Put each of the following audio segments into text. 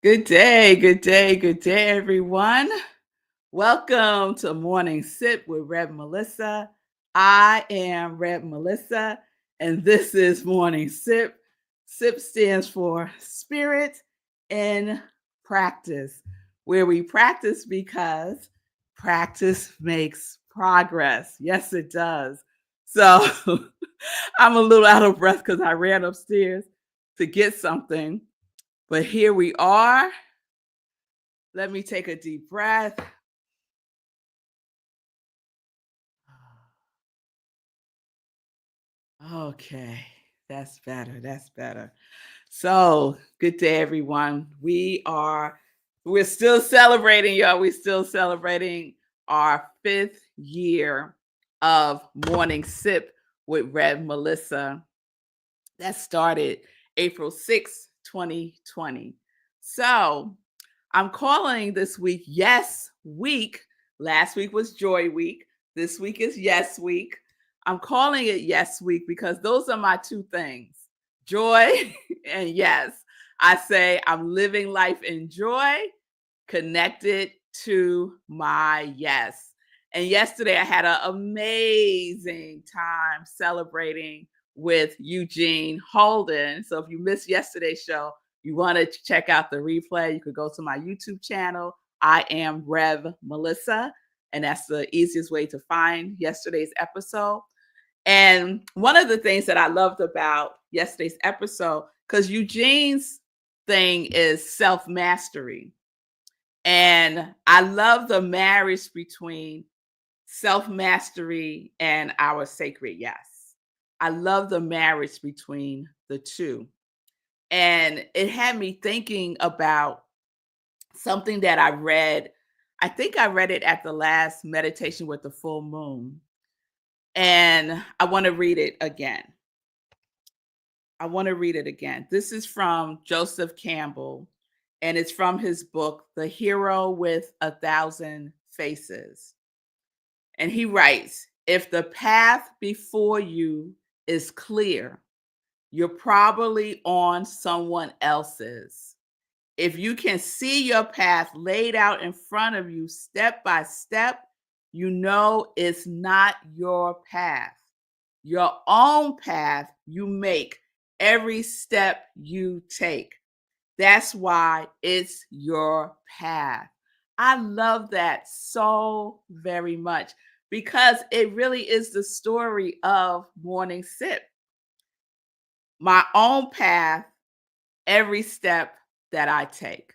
Good day, everyone. Welcome to Morning Sip with Rev Melissa. I am Rev Melissa, and this is Morning Sip. SIP stands for Spirit in Practice, where we practice because practice makes progress. Yes, it does. So I'm a little out of breath because I ran upstairs to get something, but here we are. Let me take a deep breath. Okay, that's better. That's better. So, good day, everyone. We're still celebrating, y'all. We're still celebrating our 5th year of Morning Sip with Rev Melissa. That started April 6th, 2020. So, I'm calling this week Yes Week. Last week was Joy Week. This week is Yes Week. I'm calling it Yes Week because those are my two things, joy and yes. I say I'm living life in joy, connected to my yes. And yesterday I had an amazing time celebrating with Eugene Holden. So if you missed yesterday's show, you want to check out the replay, you could go to my YouTube channel. I am Rev Melissa, and that's the easiest way to find yesterday's episode. And one of the things that I loved about yesterday's episode, because Eugene's thing is self-mastery. And I love the marriage between self-mastery and our sacred yes. I love the marriage between the two. And it had me thinking about something that I read. I think I read it at the last meditation with the full moon. And I want to read it again. This is from Joseph Campbell, and it's from his book, The Hero with a Thousand Faces. And he writes, if the path before you is clear, you're probably on someone else's. If you can see your path laid out in front of you step by step, you know it's not your path. Your own path you make every step you take. That's why it's your path. I love that so very much because it really is the story of Morning Sip. My own path, every step that I take,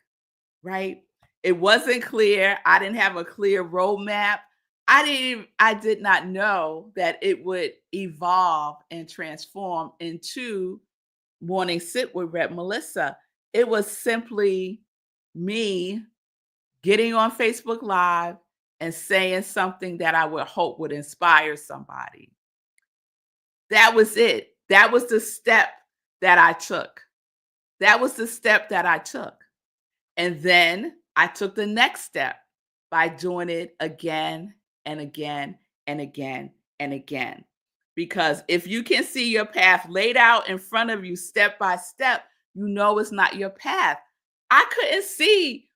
right? It wasn't clear. I didn't have a clear roadmap. I did not know that it would evolve and transform into Morning Sip with Rep Melissa. It was simply me getting on Facebook Live and saying something that I would hope would inspire somebody. That was it. That was the step that I took. And then I took the next step by doing it again and again and again and again. Because if you can see your path laid out in front of you step by step, you know it's not your path. I couldn't see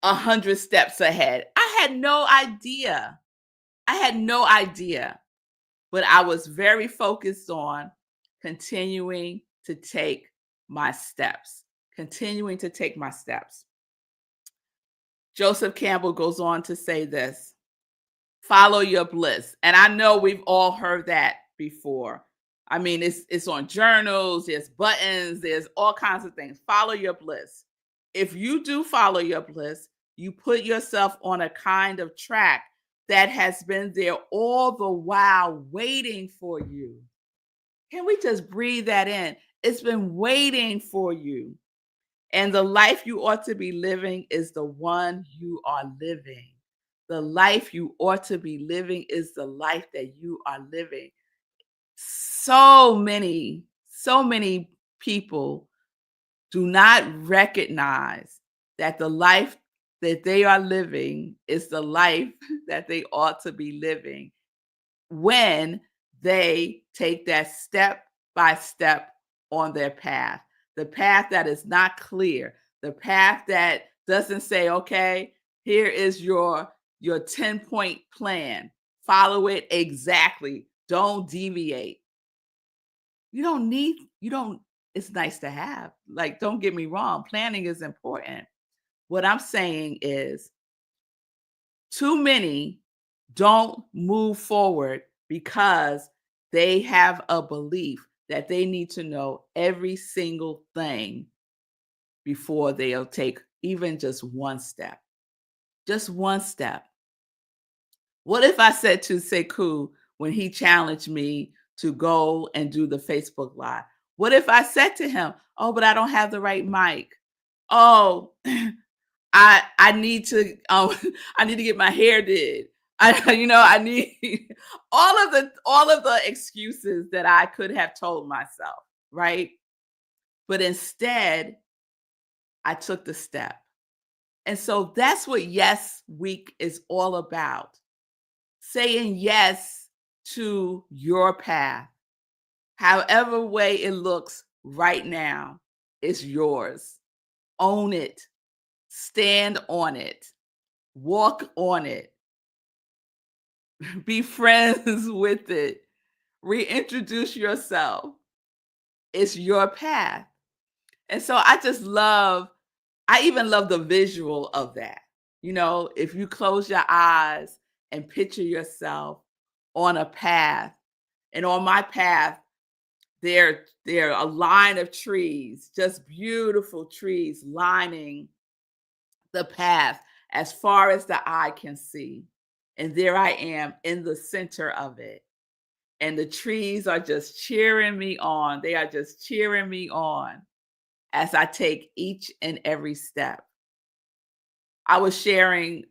100 steps ahead. I had no idea. But I was very focused on continuing to take my steps. Joseph Campbell goes on to say this: follow your bliss. And I know we've all heard that before. I mean, it's on journals, there's buttons, there's all kinds of things. Follow your bliss. If you do follow your bliss, you put yourself on a kind of track that has been there all the while waiting for you. Can we just breathe that in? It's been waiting for you. And the life you ought to be living is the one you are living. The life you ought to be living is the life that you are living. So many people do not recognize that the life that they are living is the life that they ought to be living when they take that step by step on their path. The path that is not clear, The path that doesn't say, okay, here is your 10-point plan. Follow it exactly. Don't deviate. You don't, it's nice to have. Like, don't get me wrong, planning is important. What I'm saying is too many don't move forward because they have a belief that they need to know every single thing before they'll take even just one step. Just one step. What if I said to Sekou when he challenged me to go and do the Facebook Live? What if I said to him, "Oh, but I don't have the right mic. Oh, I need to I need to get my hair did. I need all of the excuses that I could have told myself, right? But instead, I took the step. And so that's what Yes Week is all about. Saying yes to your path. However way it looks right now, it's yours. Own it. Stand on it. Walk on it. Be friends with it. Reintroduce yourself. It's your path. And so I even love the visual of that. If you close your eyes and picture yourself on a path, and on my path, there are a line of trees, just beautiful trees lining the path as far as the eye can see. And there I am in the center of it. And the trees are just cheering me on. They are just cheering me on as I take each and every step. I was sharing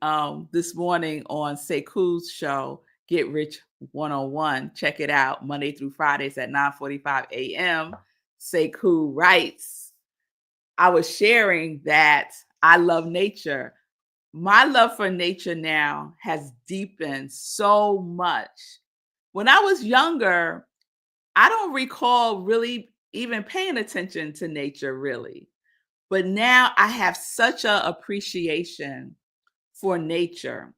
this morning on Sekou's show, Get Rich 101. Check it out Monday through Fridays at 9:45 a.m. Sekou Writes. I was sharing that I love nature. My love for nature now has deepened so much. When I was younger, I don't recall really even paying attention to nature really. But now I have such a appreciation for nature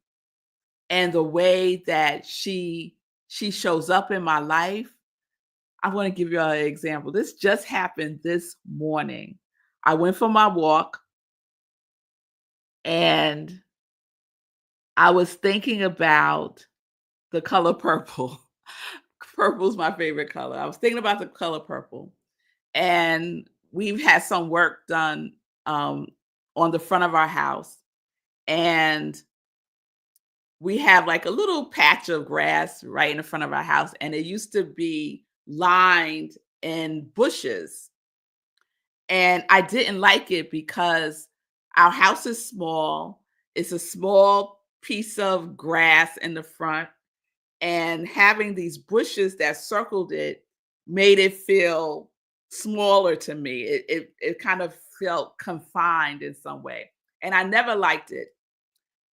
and the way that she shows up in my life. I want to give you an example. This just happened this morning. I went for my walk and I was thinking about the color purple. Purple's my favorite color. I was thinking about the color purple. And we've had some work done on the front of our house. And we have like a little patch of grass right in the front of our house. And it used to be lined in bushes. And I didn't like it because our house is small. It's a small piece of grass in the front. And having these bushes that circled it made it feel smaller to me. It kind of felt confined in some way. And I never liked it.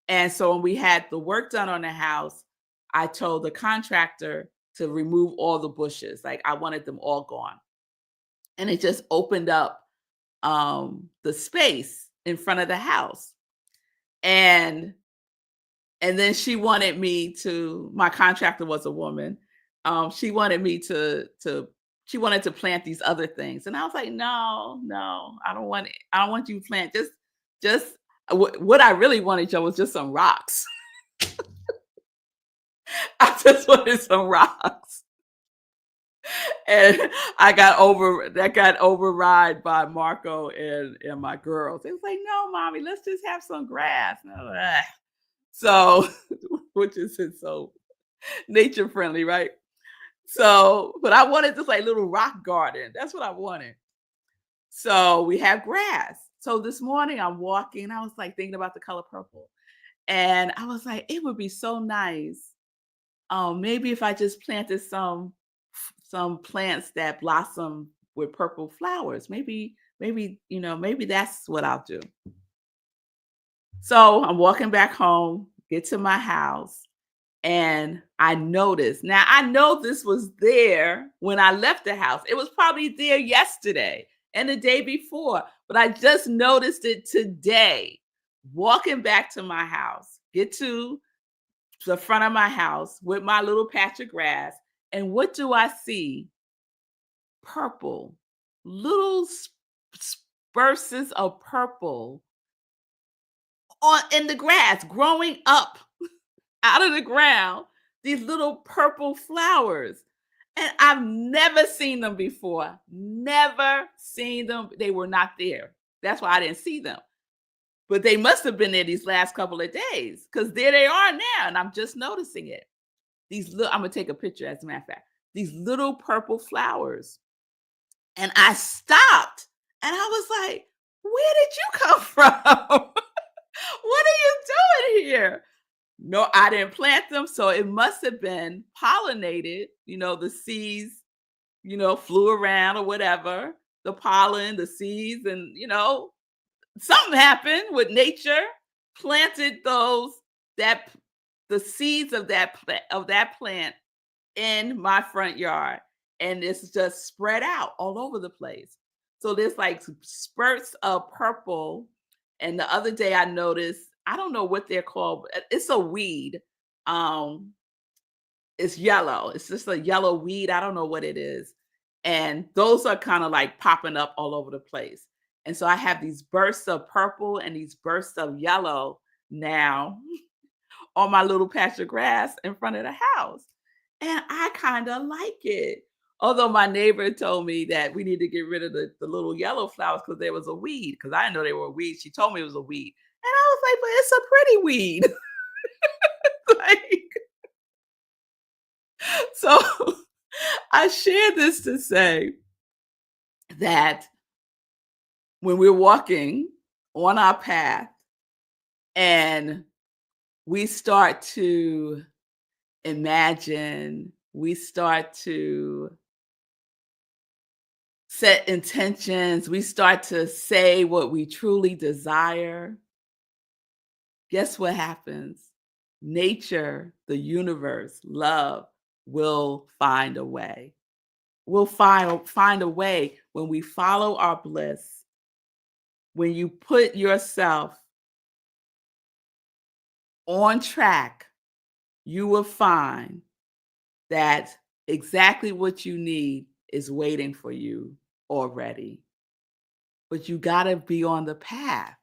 And so when we had the work done on the house, I told the contractor to remove all the bushes. Like I wanted them all gone. And it just opened up the space in front of the house. And then she wanted me to, my contractor was a woman. She wanted me she wanted to plant these other things. And I was like, no, I don't want it. I don't want you to plant just what I really wanted, Joe, was just some rocks. I just wanted some rocks. And that got override by Marco and my girls. It was like, no, mommy, let's just have some grass. So, which isn't so nature friendly, right? So, but I wanted this like little rock garden. That's what I wanted. So we have grass. So this morning I'm walking, I was like thinking about the color purple. And I was like, it would be so nice. Maybe if I just planted some plants that blossom with purple flowers. Maybe that's what I'll do. So I'm walking back home, get to my house, and I noticed. Now I know this was there when I left the house. It was probably there yesterday. and the day before. But I just noticed it today, walking back to my house, get to the front of my house with my little patch of grass. And what do I see? Purple, little spurses of purple on in the grass growing up out of the ground, these little purple flowers. And I've never seen them before. Never seen them. They were not there. That's why I didn't see them. But they must have been there these last couple of days because there they are now. And I'm just noticing it. These little, I'm going to take a picture as a matter of fact. These little purple flowers. And I stopped and I was like, where did you come from? What are you doing here? No, I didn't plant them, so it must have been pollinated. The seeds, flew around or whatever, the pollen, the seeds, and something happened with nature, planted that the seeds of that plant in my front yard, and it's just spread out all over the place. So there's like spurts of purple. And the other day I noticed, I don't know what they're called, but it's a weed. Um, it's yellow. It's just a yellow weed. I don't know what it is. And those are kind of like popping up all over the place. And so I have these bursts of purple and these bursts of yellow now on my little patch of grass in front of the house. And I kind of like it. Although my neighbor told me that we need to get rid of the little yellow flowers because there was a weed, because I didn't know they were a weed. She told me it was a weed. And I was like, but it's a pretty weed. Like, so I share this to say that when we're walking on our path and we start to imagine, we start to set intentions, we start to say what we truly desire, guess what happens? Nature, the universe, love will find a way. We'll find a way when we follow our bliss. When you put yourself on track, you will find that exactly what you need is waiting for you already. But you got to be on the path.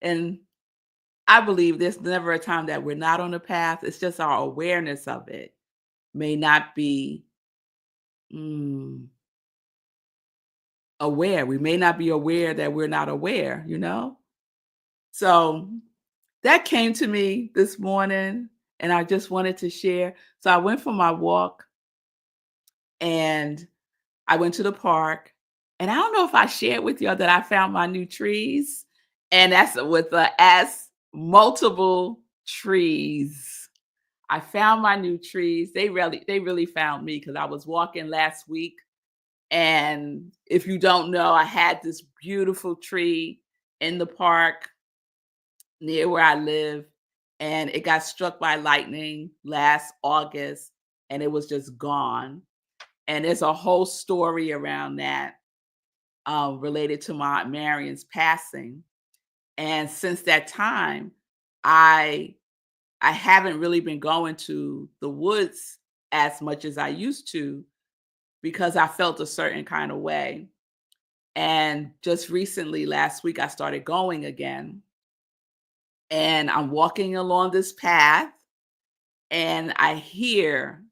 And I believe there's never a time that we're not on the path. It's just our awareness of it may not be aware. We may not be aware that we're not aware. So that came to me this morning and I just wanted to share. So I went for my walk and I went to the park. And I don't know if I shared with y'all that I found my new trees. And that's with the S, multiple trees. I found my new trees. They really found me because I was walking last week. And if you don't know, I had this beautiful tree in the park near where I live. And it got struck by lightning last August and it was just gone. And there's a whole story around that related to my Aunt Marion's passing. And since that time, I haven't really been going to the woods as much as I used to because I felt a certain kind of way. And just recently, last week, I started going again. And I'm walking along this path and I hear,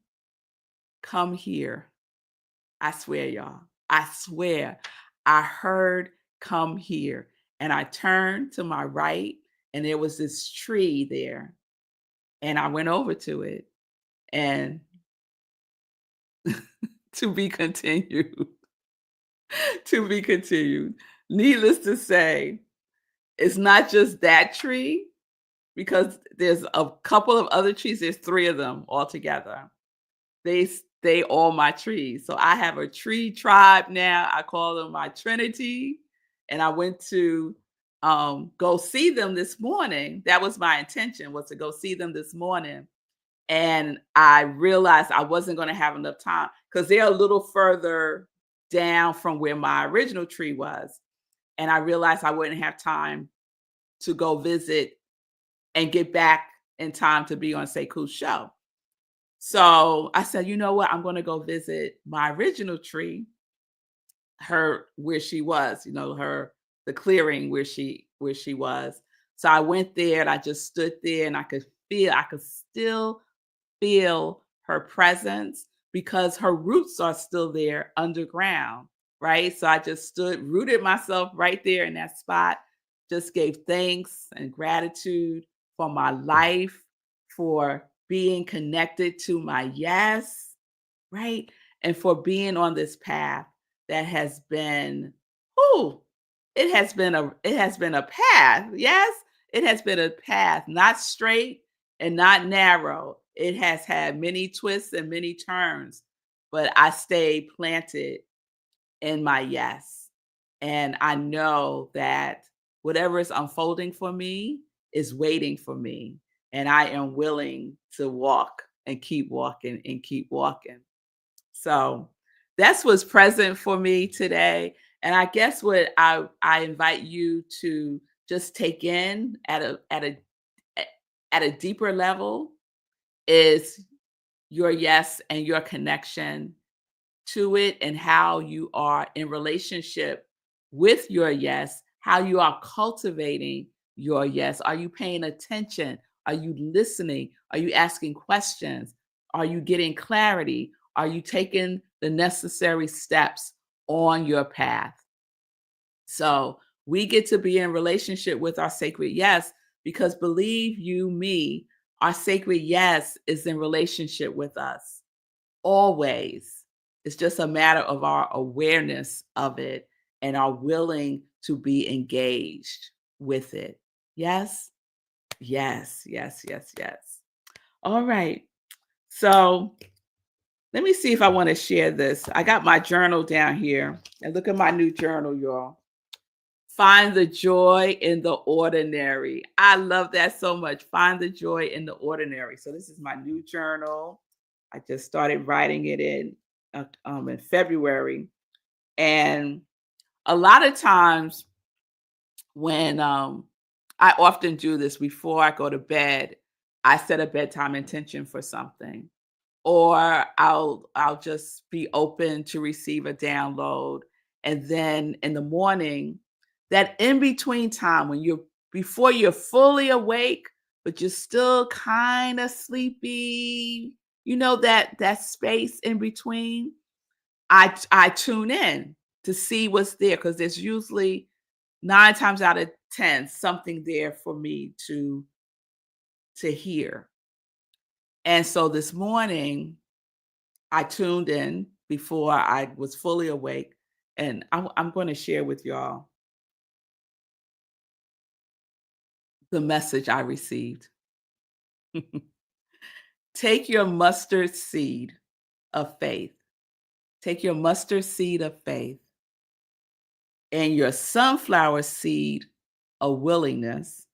come here. I swear, y'all. I swear. I heard, come here. And I turned to my right and there was this tree there. And I went over to it and to be continued, to be continued. Needless to say, it's not just that tree because there's a couple of other trees. There's 3 of them all together. They all my trees. So I have a tree tribe now. I call them my Trinity. And I went to go see them this morning. That was my intention, was to go see them this morning. And I realized I wasn't going to have enough time because they're a little further. down from where my original tree was. And I realized I wouldn't have time to go visit and get back in time to be on Sekou's show. So I said, you know what? I'm going to go visit my original tree, her where she was, the clearing where she was. So I went there and I just stood there and I could still feel her presence because her roots are still there underground, right? So I just rooted myself right there in that spot, just gave thanks and gratitude for my life, for being connected to my yes, right? And for being on this path that has been, ooh, it has been a path. Yes, it has been a path, not straight and not narrow. It has had many twists and many turns, but I stayed planted in my yes. And I know that whatever is unfolding for me is waiting for me. And I am willing to walk and keep walking and keep walking. So that's what's present for me today. And I guess what I invite you to just take in at a deeper level is your yes and your connection to it and how you are in relationship with your yes, how you are cultivating your yes. Are you paying attention? Are you listening? Are you asking questions? Are you getting clarity? Are you taking the necessary steps on your path? So we get to be in relationship with our sacred yes because believe you me, our sacred yes is in relationship with us always. It's just a matter of our awareness of it and our willing to be engaged with it. Yes, yes, yes, yes, yes. All right. So let me see if I want to share this. I got my journal down here and look at my new journal, y'all. Find the joy in the ordinary. I love that so much. Find the joy in the ordinary. So this is my new journal. I just started writing it in February, and a lot of times when I often do this before I go to bed, I set a bedtime intention for something, or I'll just be open to receive a download, and then in the morning, that in between time when you're before you're fully awake, but you're still kind of sleepy, that space in between, I tune in to see what's there because there's usually 9 times out of 10 something there for me to hear. And so this morning I tuned in before I was fully awake, and I'm going to share with y'all the message I received. Take your mustard seed of faith. Take your mustard seed of faith and your sunflower seed of willingness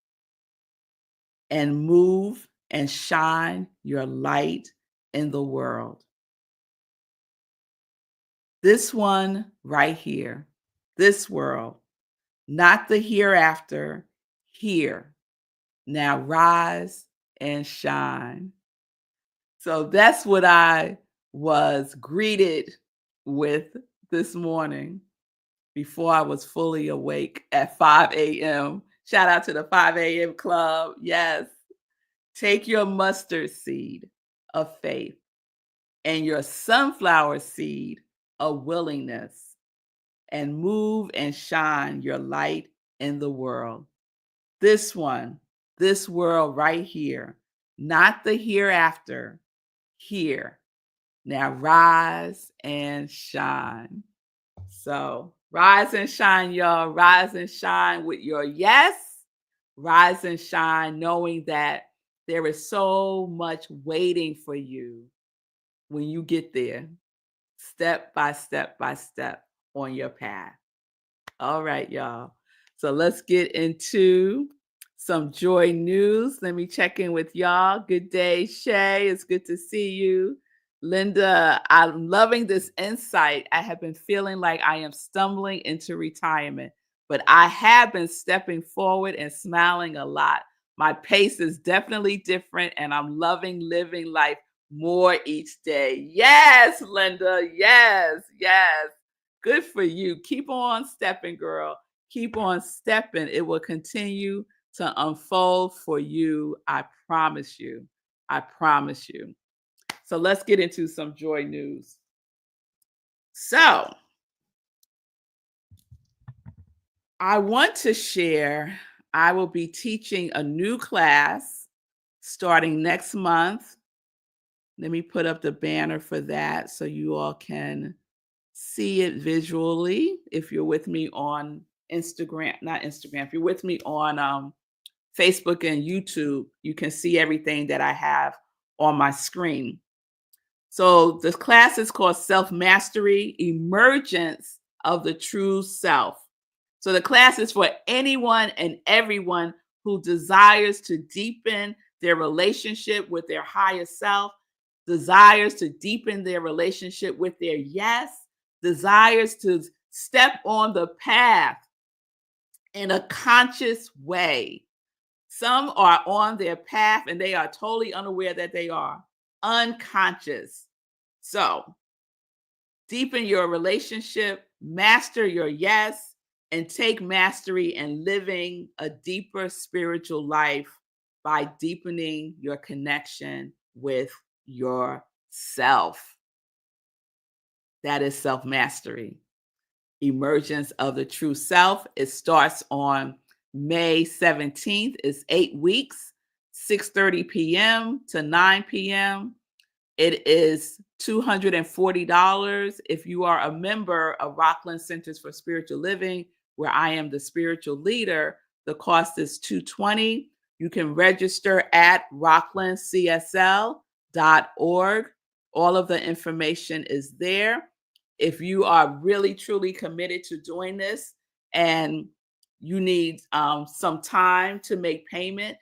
and move and shine your light in the world. This one right here, this world, not the hereafter, here. Now rise and shine. So that's what I was greeted with this morning before I was fully awake at 5 a.m. Shout out to the 5 a.m. club. Yes. Take your mustard seed of faith and your sunflower seed of willingness and move and shine your light in the world. This one, this world right here, not the hereafter, here. Now rise and shine. So rise and shine, y'all. Rise and shine with your yes. Rise and shine, knowing that there is so much waiting for you when you get there, step by step on your path. All right, y'all. So let's get into some joy news. Let me check in with y'all. Good day, Shay. It's good to see you. Linda, I'm loving this insight. I have been feeling like I am stumbling into retirement, but I have been stepping forward and smiling a lot. My pace is definitely different, and I'm loving living life more each day. Yes, Linda. Yes, yes. Good for you. Keep on stepping, girl. Keep on stepping. It will continue to unfold for you. I promise you. I promise you. So let's get into some joy news. So I want to share, I will be teaching a new class starting next month. Let me put up the banner for that so you all can see it visually. If you're with me on Instagram, not Instagram, if you're with me on Facebook and YouTube, you can see everything that I have on my screen. So this class is called Self Mastery, Emergence of the True Self. So the class is for anyone and everyone who desires to deepen their relationship with their higher self, desires to deepen their relationship with their yes, desires to step on the path in a conscious way. Some are on their path and they are totally unaware that they are unconscious. So deepen your relationship, master your yes, and take mastery in living a deeper spiritual life by deepening your connection with yourself. That is self mastery. Emergence of the True Self. It starts on May 17th. It's 8 weeks, 6:30 p.m. to 9 p.m. It is $240 if you are a member of Rockland Centers for Spiritual Living, where I am the spiritual leader. The cost is $220. You can register at rocklandcsl.org. All of the information is there. If you are really truly committed to doing this and you need some time to make payment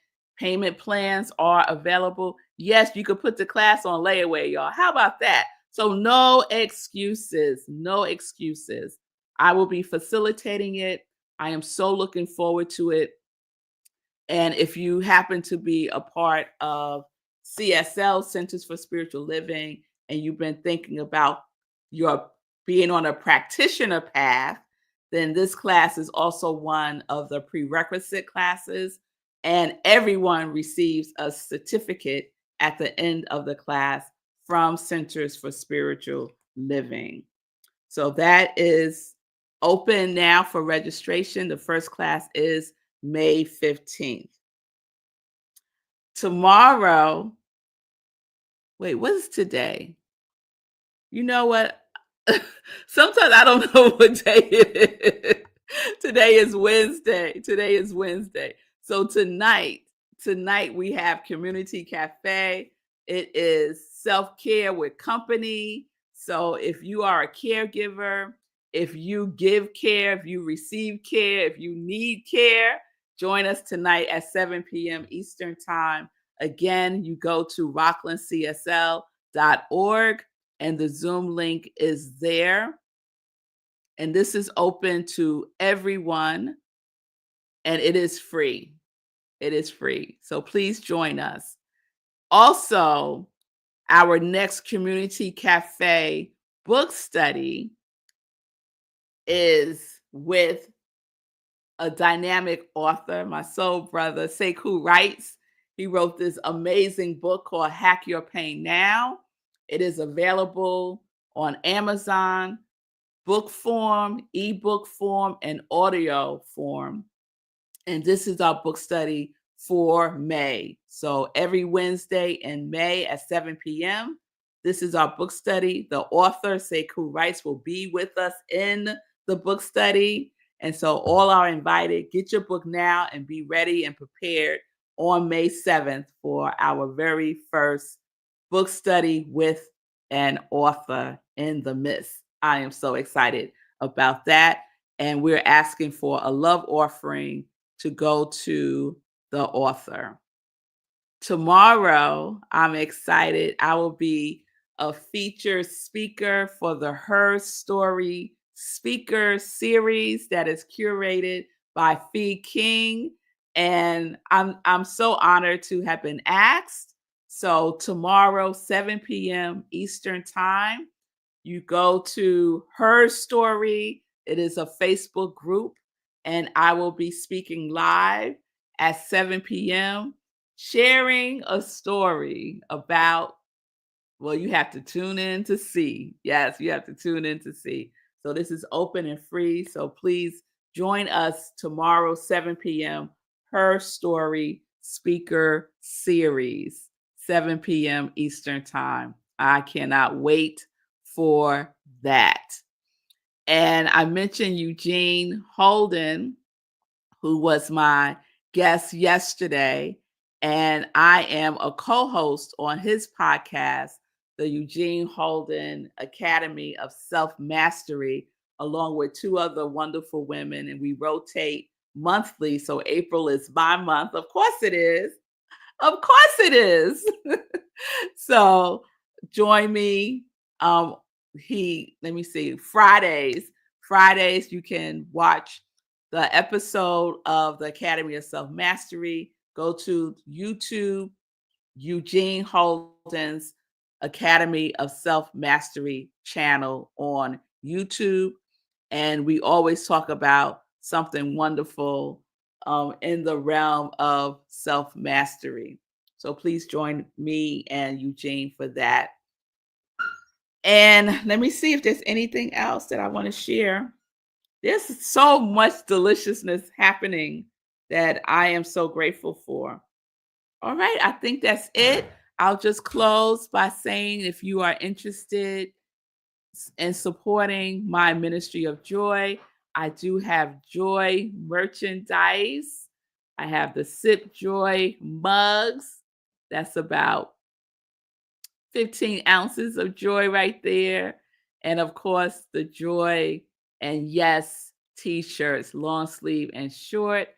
plans are available. Yes, you could put the class on layaway, y'all. How about that? So no excuses, no excuses. I will be facilitating it. I am so looking forward to it. And if you happen to be a part of CSL, Centers for Spiritual Living, and you've been thinking about your being on a practitioner path, then this class is also one of the prerequisite classes. And everyone receives a certificate at the end of the class from Centers for Spiritual Living. So that is open now for registration. The first class is May 15th. Tomorrow, wait, what is today? You know what? Sometimes I don't know what day it is. Today is Wednesday. Today is Wednesday. So tonight we have Community Cafe. It is self-care with company. So if you are a caregiver, if you give care, if you receive care, if you need care, join us tonight at 7 p.m. Eastern Time. Again, you go to rocklandcsl.org and the Zoom link is there. And this is open to everyone and it is free. It is free. So please join us. Also, our next Community Cafe book study is with a dynamic author, my soul brother, Sekou Writes. He wrote this amazing book called Hack Your Pain Now. It is available on Amazon, book form, ebook form, and audio form. And this is our book study for May. So every Wednesday in May at 7 p.m., this is our book study. The author, Sekou Writes, will be with us in the book study. And so all are invited. Get your book now and be ready and prepared on May 7th for our very first book study with an author in the midst. I am so excited about that. And we're asking for a love offering to go to the author. Tomorrow, I'm excited. I will be a featured speaker for the Her Story speaker series that is curated by Fee King. And I'm so honored to have been asked. So tomorrow, 7 p.m. Eastern Time, you go to Her Story. It is a Facebook group, and I will be speaking live at 7 p.m., sharing a story about, well, you have to tune in to see. Yes, you have to tune in to see. So this is open and free. So please join us tomorrow, 7 p.m., Her Story Speaker Series, 7 p.m. Eastern Time. I cannot wait for that. And I mentioned Eugene Holden, who was my guest yesterday. And I am a co host on his podcast, the Eugene Holden Academy of Self Mastery, along with two other wonderful women. And we rotate monthly. So April is my month. Of course it is. Of course it is. So join me. Um, let me see, Fridays, you can watch the episode of the Academy of Self Mastery. Go to YouTube, Eugene Holden's Academy of Self Mastery channel on YouTube. And we always talk about something wonderful in the realm of self mastery. So please join me and Eugene for that. And let me see if there's anything else that I want to share. There's so much deliciousness happening that I am so grateful for. All right, I think that's it. I'll just close by saying if you are interested in supporting my ministry of joy, I do have joy merchandise. I have the Sip Joy mugs. That's about 15 ounces of joy right there. And of course, the Joy and Yes t-shirts, long sleeve and short.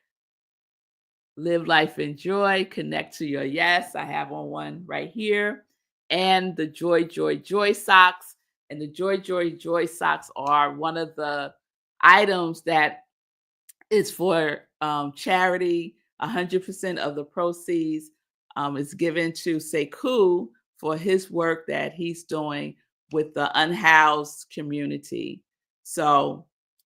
Live life in joy, connect to your yes. I have on one right here. And the Joy, Joy, Joy socks. And the Joy, Joy, Joy socks are one of the items that is for charity. 100% of the proceeds is given to Sekou for his work that he's doing with the unhoused community. So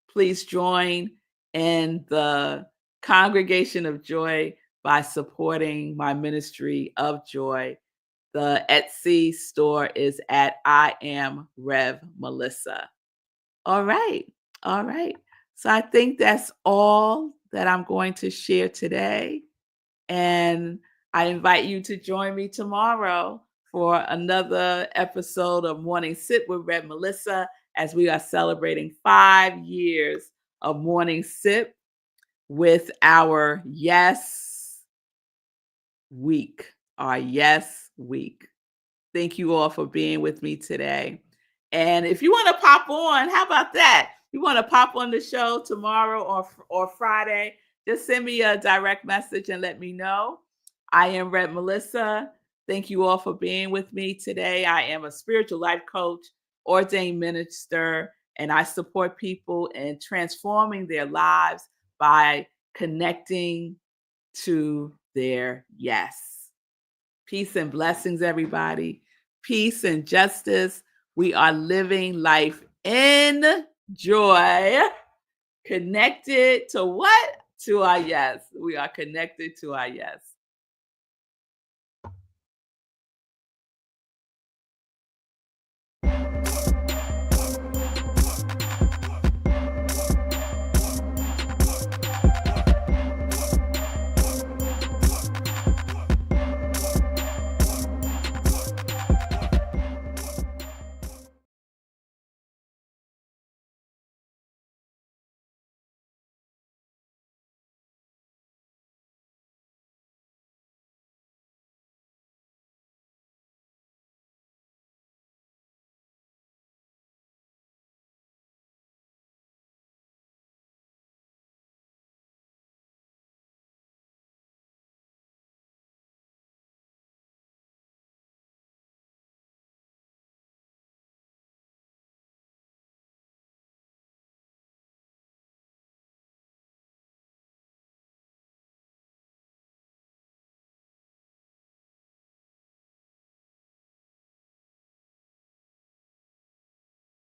please join in the Congregation of Joy by supporting my ministry of joy. The Etsy store is at I Am Rev Melissa. All right. All right. So I think that's all that I'm going to share today. And I invite you to join me tomorrow for another episode of Morning Sip with Rev Melissa as we are celebrating 5 years of Morning Sip with our Yes Week. Our Yes Week. Thank you all for being with me today. And if you want to pop on, how about that? You want to pop on the show tomorrow or Friday, just send me a direct message and let me know. I am Red Melissa. Thank you all for being with me today. I am a spiritual life coach, ordained minister, and I support people in transforming their lives by connecting to their yes. Peace and blessings, everybody. Peace and justice. We are living life in joy, connected to what? To our yes. We are connected to our yes.